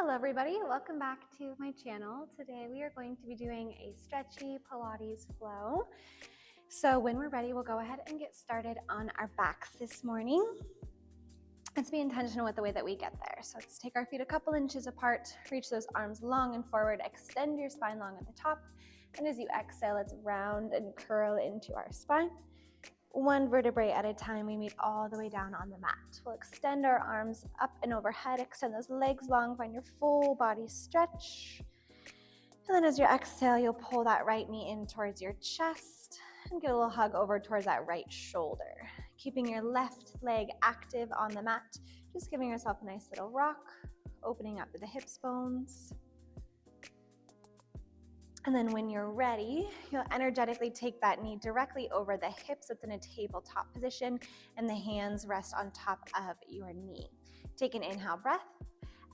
Hello everybody, welcome back to my channel. Today we are going to be doing a stretchy Pilates flow. So when we're ready, we'll go ahead and get started on our backs this morning. Let's be intentional with the way that we get there. So let's take our feet a couple inches apart, reach those arms long and forward, extend your spine long at the top. And as you exhale, let's round and curl into our spine. One vertebrae at a time, we meet all the way down on the mat. We'll extend our arms up and overhead, extend those legs long, find your full body stretch. And then as you exhale, you'll pull that right knee in towards your chest and get a little hug over towards that right shoulder. Keeping your left leg active on the mat, just giving yourself a nice little rock, opening up the hips bones. And then when you're ready, you'll energetically take that knee directly over the hips. It's in a tabletop position, and the hands rest on top of your knee. Take an inhale breath.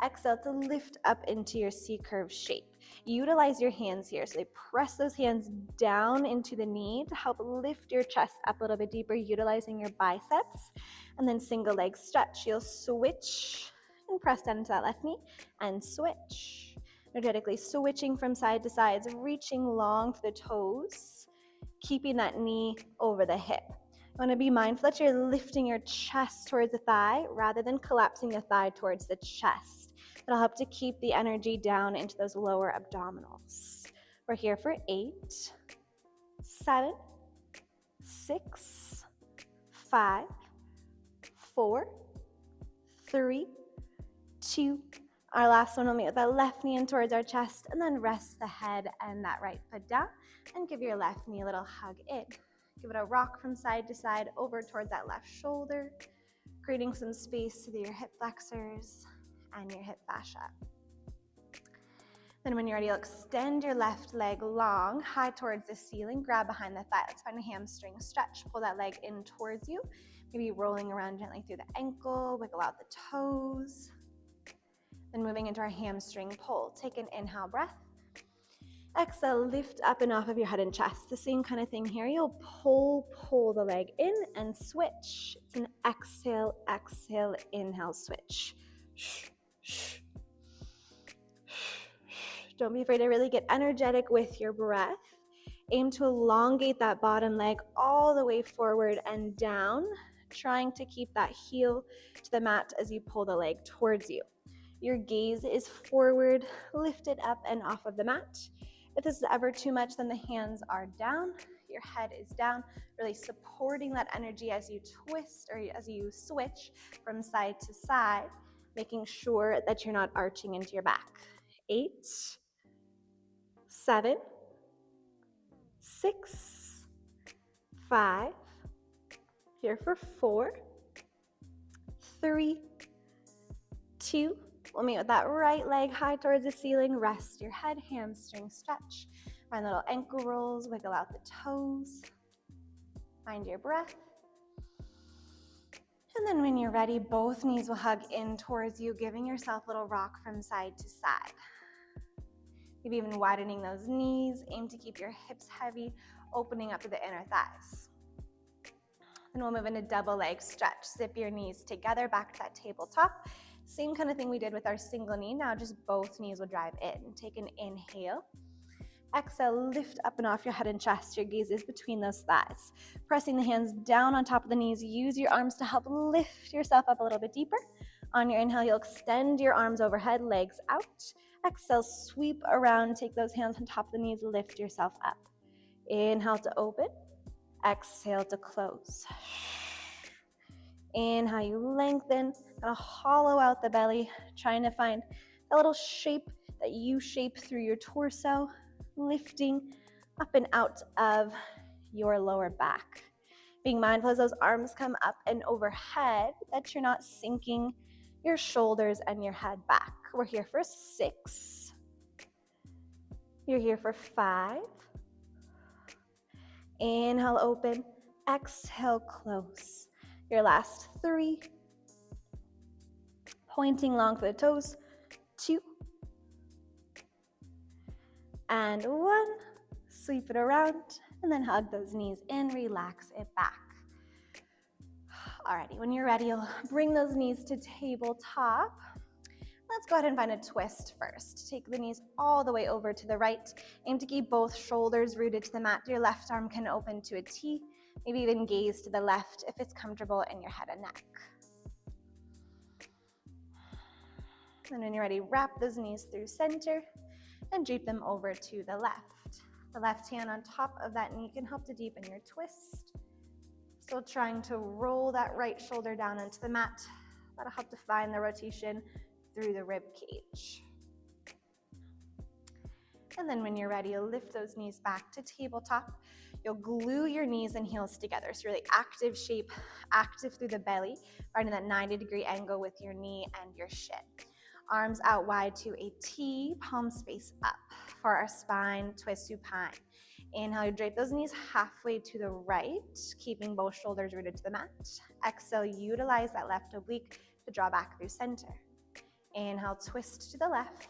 Exhale to lift up into your C-curve shape. Utilize your hands here. So they press those hands down into the knee to help lift your chest up a little bit deeper, utilizing your biceps. And then single leg stretch. You'll switch and press down into that left knee and switch. Energetically switching from side to sides, reaching long to the toes, keeping that knee over the hip. You want to be mindful that you're lifting your chest towards the thigh rather than collapsing the thigh towards the chest. It'll help to keep the energy down into those lower abdominals. We're here for 8, 7, 6, 5, 4, 3, 2, our last one, we'll meet with that left knee in towards our chest, and then rest the head and that right foot down, and give your left knee a little hug in. Give it a rock from side to side over towards that left shoulder, creating some space to your hip flexors and your hip fascia. Then when you're ready, you'll extend your left leg long, high towards the ceiling, grab behind the thigh. Let's find a hamstring stretch. Pull that leg in towards you, maybe rolling around gently through the ankle, wiggle out the toes. Then moving into our hamstring pull. Take an inhale breath. Exhale, lift up and off of your head and chest. The same kind of thing here. You'll pull the leg in and switch. It's an exhale, exhale, inhale, switch. Don't be afraid to really get energetic with your breath. Aim to elongate that bottom leg all the way forward and down, trying to keep that heel to the mat as you pull the leg towards you. Your gaze is forward, lifted up and off of the mat. If this is ever too much, then the hands are down, your head is down, really supporting that energy as you twist or as you switch from side to side, making sure that you're not arching into your back. 8, 7, 6, 5, here for 4, 3, 2, we'll meet with that right leg high towards the ceiling. Rest your head, hamstring stretch. Find little ankle rolls, wiggle out the toes. Find your breath. And then when you're ready, both knees will hug in towards you, giving yourself a little rock from side to side. Maybe even widening those knees. Aim to keep your hips heavy, opening up to the inner thighs. Then we'll move into double leg stretch. Zip your knees together back to that tabletop. Same kind of thing we did with our single knee. Now just both knees will drive in. Take an inhale. Exhale, lift up and off your head and chest. Your gaze is between those thighs. Pressing the hands down on top of the knees. Use your arms to help lift yourself up a little bit deeper. On your inhale, you'll extend your arms overhead, legs out. Exhale, sweep around. Take those hands on top of the knees. Lift yourself up. Inhale to open. Exhale to close. Inhale, you lengthen, kind of hollow out the belly, trying to find that little shape, that U shape through your torso, lifting up and out of your lower back. Being mindful as those arms come up and overhead that you're not sinking your shoulders and your head back. We're here for 6. You're here for 5. Inhale, open. Exhale, close. Your last 3. Pointing long for the toes. 2. And 1. Sweep it around. And then hug those knees in. Relax it back. Alrighty, when you're ready, you'll bring those knees to tabletop. Let's go ahead and find a twist first. Take the knees all the way over to the right. Aim to keep both shoulders rooted to the mat. Your left arm can open to a T. Maybe even gaze to the left if it's comfortable in your head and neck. And when you're ready, wrap those knees through center and drape them over to the left. The left hand on top of that knee can help to deepen your twist. Still trying to roll that right shoulder down into the mat. That'll help to find the rotation through the rib cage. And then when you're ready, you'll lift those knees back to tabletop. You'll glue your knees and heels together. So really active shape, active through the belly, finding that 90-degree angle with your knee and your shin. Arms out wide to a T, palms face up for our spine twist supine. Inhale, you drape those knees halfway to the right, keeping both shoulders rooted to the mat. Exhale, utilize that left oblique to draw back through center. Inhale, twist to the left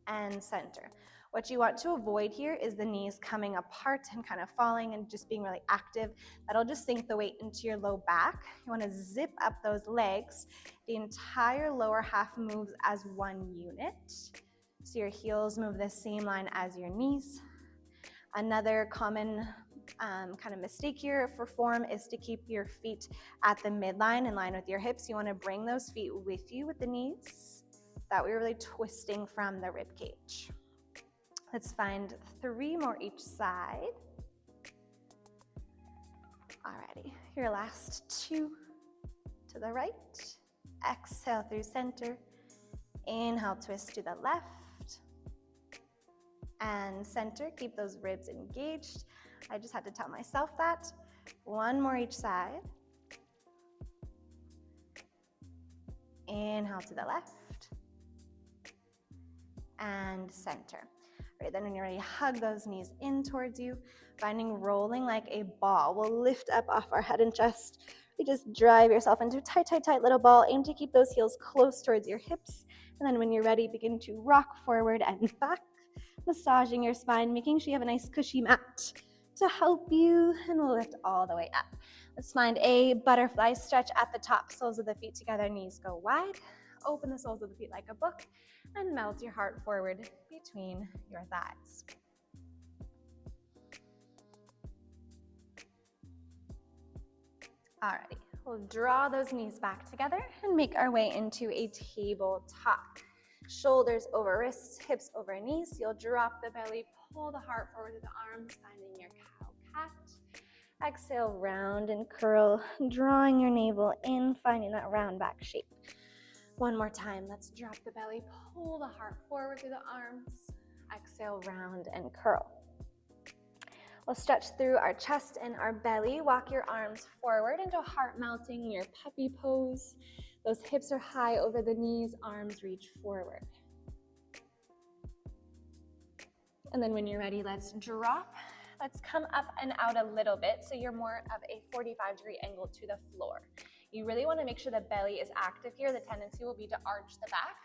and center. What you want to avoid here is the knees coming apart and kind of falling and just being really active. That'll just sink the weight into your low back. You want to zip up those legs. The entire lower half moves as one unit. So your heels move the same line as your knees. Another common kind of mistake here for form is to keep your feet at the midline in line with your hips. You want to bring those feet with you with the knees. That way you're really twisting from the rib cage. Let's find 3 more each side. Alrighty, your last 2 to the right. Exhale through center. Inhale, twist to the left. And center, keep those ribs engaged. I just had to tell myself that. 1 more each side. Inhale to the left. And center. Right, then when you're ready, hug those knees in towards you, finding rolling like a ball. We'll lift up off our head and chest. You just drive yourself into a tight, tight, tight little ball. Aim to keep those heels close towards your hips. And then when you're ready, begin to rock forward and back, massaging your spine, making sure you have a nice cushy mat to help you. And we'll lift all the way up. Let's find a butterfly stretch at the top. Soles of the feet together, knees go wide. Open the soles of the feet like a book and melt your heart forward between your thighs. Alrighty, we'll draw those knees back together and make our way into a tabletop. Shoulders over wrists, hips over knees. You'll drop the belly, pull the heart forward to the arms, finding your cow-cat. Exhale, round and curl, drawing your navel in, finding that round back shape. 1 more time, let's drop the belly, pull the heart forward through the arms. Exhale, round and curl. We'll stretch through our chest and our belly. Walk your arms forward into heart melting, your puppy pose. Those hips are high over the knees, arms reach forward. And then when you're ready, let's drop. Let's come up and out a little bit so you're more of a 45-degree angle to the floor. You really want to make sure the belly is active here. The tendency will be to arch the back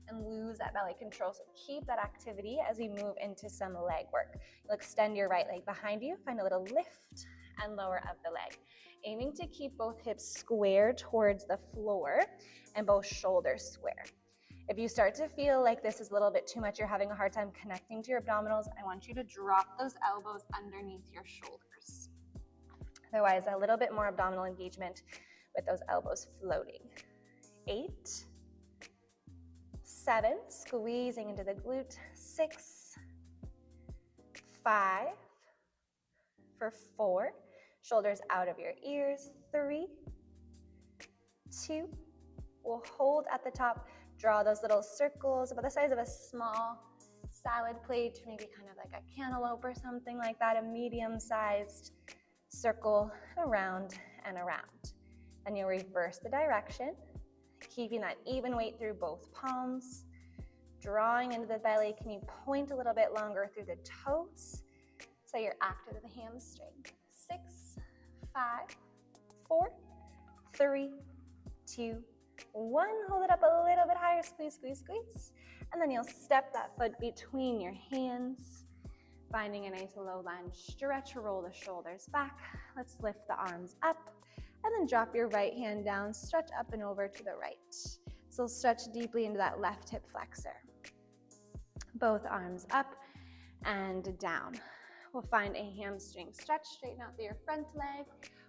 and lose that belly control. So keep that activity as we move into some leg work. You'll extend your right leg behind you, find a little lift and lower of the leg. Aiming to keep both hips square towards the floor and both shoulders square. If you start to feel like this is a little bit too much, you're having a hard time connecting to your abdominals, I want you to drop those elbows underneath your shoulders. Otherwise, a little bit more abdominal engagement with those elbows floating. 8, 7, squeezing into the glute. 6, 5, for 4, shoulders out of your ears. 3, 2, we'll hold at the top, draw those little circles about the size of a small salad plate, maybe kind of like a cantaloupe or something like that, a medium-sized circle around and around. Then you'll reverse the direction, keeping that even weight through both palms, drawing into the belly. Can you point a little bit longer through the toes so you're active to the hamstring? 6, 5, 4, 3, 2, 1. Hold it up a little bit higher, squeeze, squeeze, squeeze. And then you'll step that foot between your hands, finding a nice low lunge stretch, roll the shoulders back. Let's lift the arms up and then drop your right hand down, stretch up and over to the right. So stretch deeply into that left hip flexor. Both arms up and down. We'll find a hamstring stretch. Straighten out your front leg.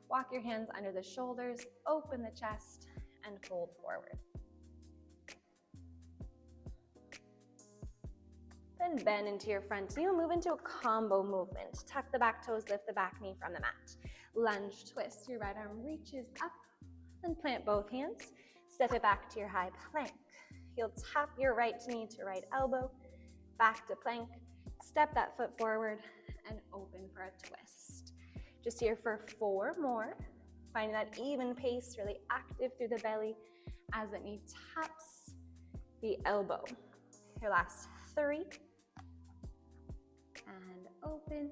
Walk your hands under the shoulders. Open the chest and fold forward. Then bend into your front knee. We'll move into a combo movement. Tuck the back toes, lift the back knee from the mat. Lunge twist. Your right arm reaches up. Then plant both hands. Step it back to your high plank. You'll tap your right knee to right elbow. Back to plank. Step that foot forward and open for a twist. Just here for 4 more. Finding that even pace, really active through the belly as the knee taps the elbow. Your last 3. And open.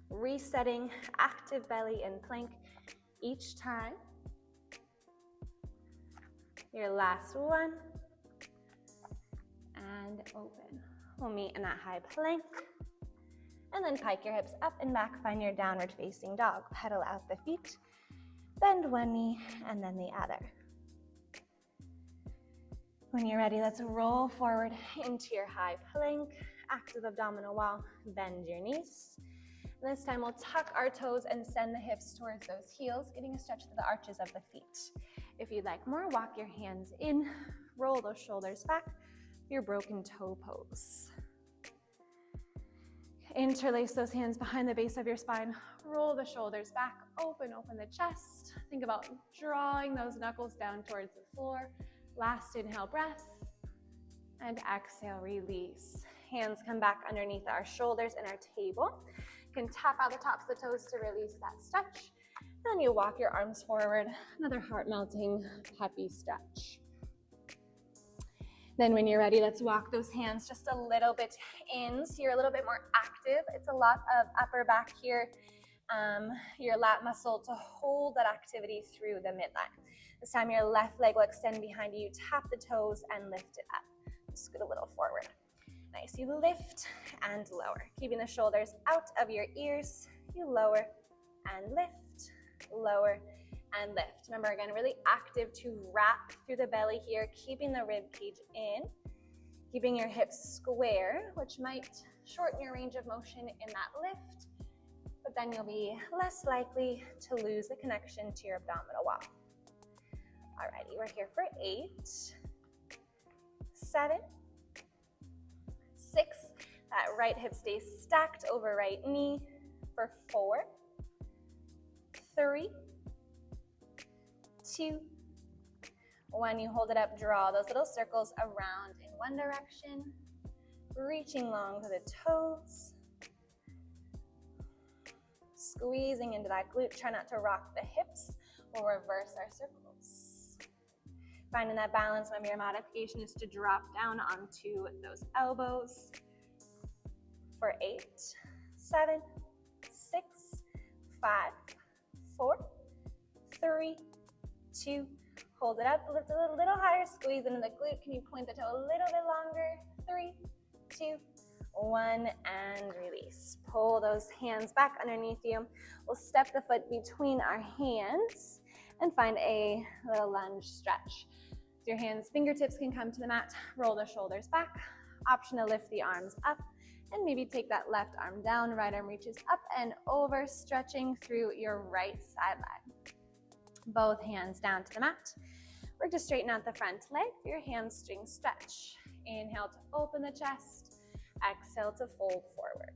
Resetting, active belly and plank each time. Your last 1. And open. We'll meet in that high plank. And then pike your hips up and back. Find your downward facing dog. Pedal out the feet. Bend one knee and then the other. When you're ready, let's roll forward into your high plank. Active abdominal wall. Bend your knees. This time we'll tuck our toes and send the hips towards those heels, getting a stretch to the arches of the feet. If you'd like more, walk your hands in. Roll those shoulders back. Your broken toe pose. Interlace those hands behind the base of your spine. Roll the shoulders back. Open the chest. Think about drawing those knuckles down towards the floor. Last inhale, breath. And exhale, release. Hands come back underneath our shoulders in our table. You can tap out the tops of the toes to release that stretch. Then you walk your arms forward. Another heart-melting puppy stretch. Then when you're ready, let's walk those hands just a little bit in so you're a little bit more active. It's a lot of upper back here, your lat muscle to hold that activity through the midline. This time your left leg will extend behind you. Tap the toes and lift it up. Scoot a little forward. Nice, you lift and lower. Keeping the shoulders out of your ears. You lower and lift, lower and lift. Remember, again, really active to wrap through the belly here, keeping the rib cage in, keeping your hips square, which might shorten your range of motion in that lift, but then you'll be less likely to lose the connection to your abdominal wall. Alrighty, we're here for 8, 7, 6. That right hip stays stacked over right knee for 4, 3, 2, 1. You hold it up, draw those little circles around in one direction, reaching long to the toes, squeezing into that glute. Try not to rock the hips. We'll reverse our circles. Finding that balance. Remember, your modification is to drop down onto those elbows for 8, 7, 6, 5, 4, 3, 2, hold it up, lift a little higher, squeeze into the glute. Can you point the toe a little bit longer? 3, 2, 1, and release. Pull those hands back underneath you. We'll step the foot between our hands and find a little lunge stretch. So your hands, fingertips can come to the mat, roll the shoulders back. Option to lift the arms up and maybe take that left arm down, right arm reaches up and over, stretching through your right sideline. Both hands down to the mat. Work to straighten out the front leg for your hamstring stretch. Inhale to open the chest. Exhale to fold forward.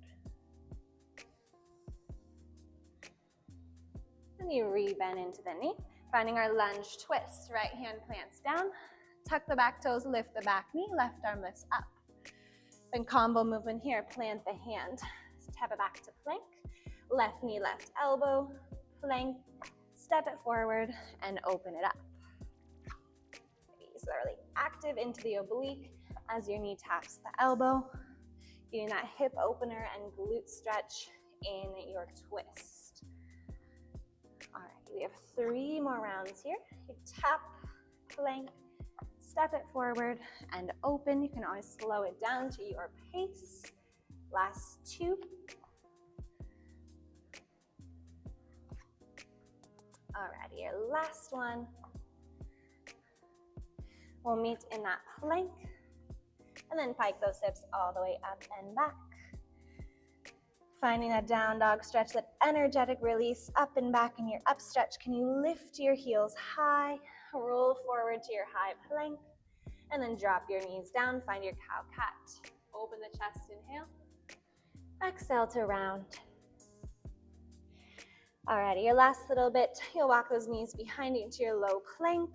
And you re-bend into the knee. Finding our lunge twist. Right hand plants down. Tuck the back toes, lift the back knee. Left arm lifts up. Then combo movement here. Plant the hand. Step it back to plank. Left knee, left elbow. Plank. Step it forward and open it up. So really active into the oblique as your knee taps the elbow. Getting that hip opener and glute stretch in your twist. All right, we have 3 more rounds here. You tap, plank, step it forward and open. You can always slow it down to your pace. Last 2. Alrighty, your last one. We'll meet in that plank, and then pike those hips all the way up and back. Finding that down dog stretch, that energetic release up and back in your up stretch. Can you lift your heels high, roll forward to your high plank, and then drop your knees down, find your cow cat. Open the chest, inhale. Exhale to round. Alrighty, your last little bit, you'll walk those knees behind you into your low plank,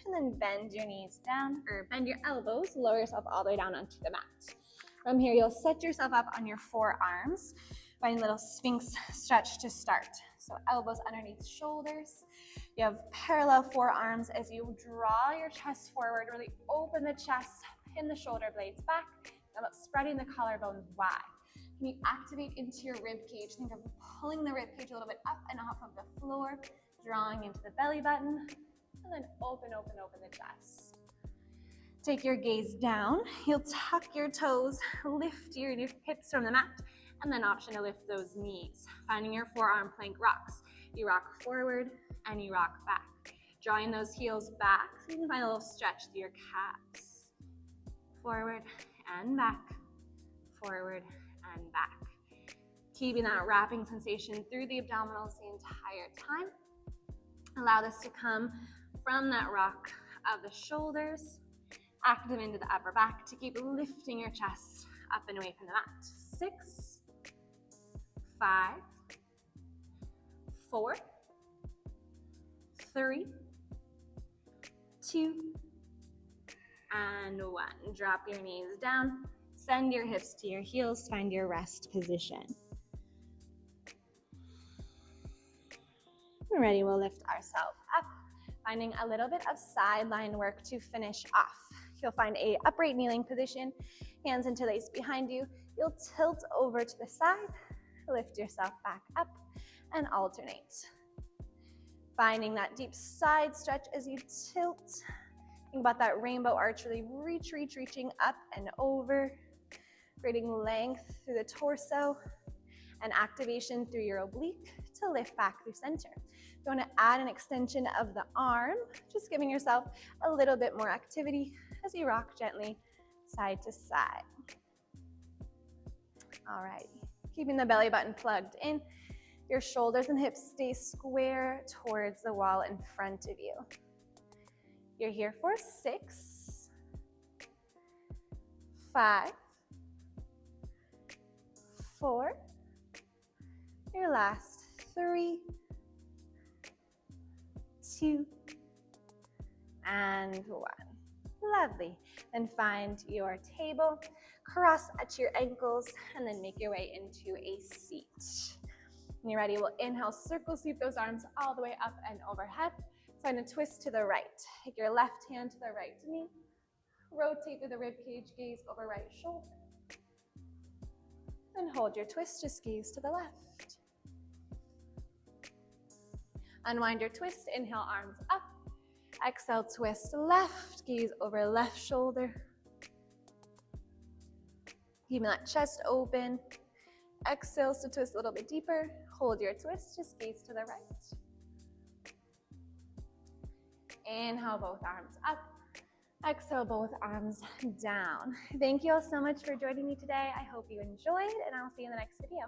and then bend your knees down, or bend your elbows, lower yourself all the way down onto the mat. From here, you'll set yourself up on your forearms. Find a little Sphinx stretch to start. So elbows underneath shoulders. You have parallel forearms as you draw your chest forward, really open the chest, pin the shoulder blades back, and spreading the collarbones wide. Can you activate into your rib cage? Think of pulling the rib cage a little bit up and off of the floor, drawing into the belly button, and then open, open, open the chest. Take your gaze down. You'll tuck your toes, lift your hips from the mat, and then option to lift those knees. Finding your forearm plank rocks. You rock forward and you rock back. Drawing those heels back so you can find a little stretch through your calves. Forward and back, forward and back. Keeping that wrapping sensation through the abdominals the entire time. Allow this to come from that rock of the shoulders, active into the upper back to keep lifting your chest up and away from the mat. 6, 5, 4, 3, 2, and 1. Drop your knees down. Send your hips to your heels. Find your rest position. When ready, we'll lift ourselves up, finding a little bit of sideline work to finish off. You'll find a upright kneeling position, hands interlaced behind you. You'll tilt over to the side, lift yourself back up, and alternate. Finding that deep side stretch as you tilt. Think about that rainbow arch, really reaching up and over, creating length through the torso, and activation through your oblique to lift back through center. If you want to add an extension of the arm, just giving yourself a little bit more activity as you rock gently side to side. Alrighty, keeping the belly button plugged in. Your shoulders and hips stay square towards the wall in front of you. You're here for 6, 5, 4, your last 3, 2, and 1. Lovely. Then find your table, cross at your ankles, and then make your way into a seat. When you're ready, we'll inhale, circle sweep those arms all the way up and overhead. Find a twist to the right. Take your left hand to the right knee. Rotate through the rib cage, gaze over right shoulder. And hold your twist, just gaze to the left. Unwind your twist, inhale, arms up. Exhale, twist left, gaze over left shoulder. Keeping that chest open. Exhales to twist a little bit deeper. Hold your twist, just gaze to the right. Inhale, both arms up. Exhale, both arms down. Thank you all so much for joining me today. I hope you enjoyed, and I'll see you in the next video.